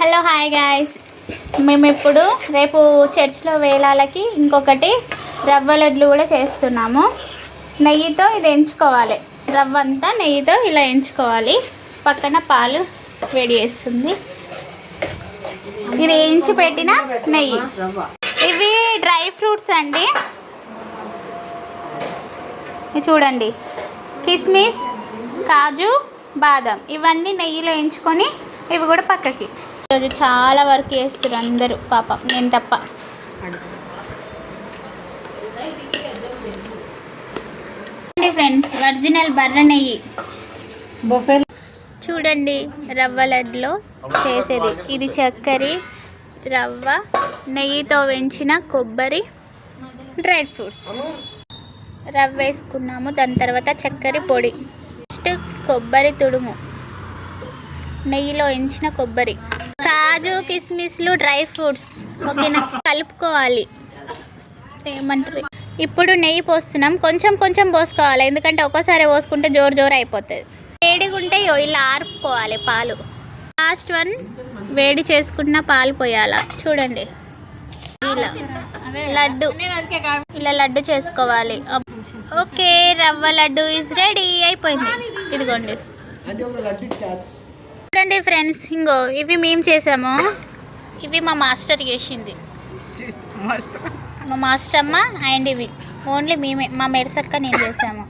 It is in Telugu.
హలో హాయ్ గాయ్స్, మేము ఇప్పుడు రేపు చర్చ్లో వేలాలకి ఇంకొకటి రవ్వ లడ్లు కూడా చేస్తున్నాము. నెయ్యితో ఇది ఎంచుకోవాలి, రవ్వ అంతా నెయ్యితో ఇలా ఎంచుకోవాలి. పక్కన పాలు వేడి చేస్తుంది. ఇది ఎంచి పెట్టిన నెయ్యి. ఇవి డ్రై ఫ్రూట్స్ అండి, చూడండి. కిస్మిస్, కాజు, బాదం ఇవన్నీ నెయ్యిలో ఎంచుకొని ఇవి కూడా పక్కకి. ఈరోజు చాలా వర్క్ చేస్తారు అందరూ, పాపం నేను తప్ప. ఫ్రెండ్స్, ఒరిజినల్ బర్రె నెయ్యి చూడండి. రవ్వ లడ్డులో చేసేది ఇది. చక్కెర, రవ్వ, నెయ్యితో వెంచిన కొబ్బరి, డ్రై ఫ్రూట్స్. రవ్వ వేసుకున్నాము, దాని తర్వాత చక్కెర పొడి, నెక్స్ట్ కొబ్బరి తుడుము, నెయ్యిలో ఎంచిన కొబ్బరి, కాజు, కిస్మిస్లు, డ్రై ఫ్రూట్స్. ఓకేనా, కలుపుకోవాలి. ఏమంటారు, ఇప్పుడు నెయ్యి పోస్తున్నాం. కొంచెం కొంచెం పోసుకోవాలి, ఎందుకంటే ఒక్కసారి పోసుకుంటే జోరు జోరు అయిపోతుంది. వేడిగా ఉంటే ఇలా ఆర్పుకోవాలి పాలు. లాస్ట్ వన్ వేడి చేసుకున్న పాలు పోయాల. చూడండి, ఇలా లడ్డు, ఇలా లడ్డు చేసుకోవాలి. ఓకే, రవ్వ లడ్డు ఈజ్ రెడీ అయిపోయింది. ఇదిగోండి చూడండి ఫ్రెండ్స్, ఇంకో ఇవి మేము చేసాము. ఇవి మా మాస్టర్ చేసింది, మా మాస్టర్ అమ్మ. అండ్ ఇవి ఓన్లీ మేమే, మా మెరసక్క నేను చేసాము.